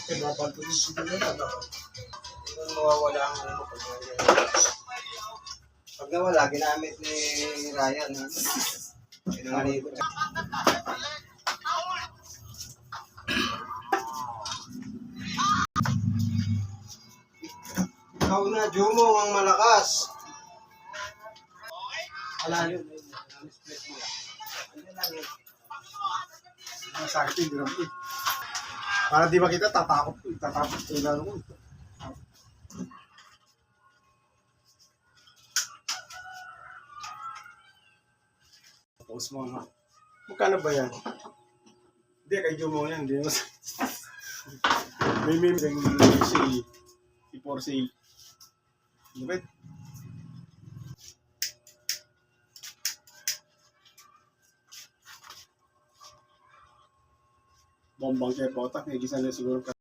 Pinapal ko yung sila na ano. Kung mawawala ang ano pag nawala, ginamit ni Ryan. Pinangalikot. Ikaw na, Jumo, ang malakas. Wala yun. Ano lang yun? Masakit yung drum eh. Para di makita, tatakot ko. Tatakot ko yung lalo ko. Tapos mo nga. Magkano ba yan? Hindi, kay Jumo yan. Hindi mo may meme yung sale. For sale. Lupit. Bombang kaya potak. May gisa na siguro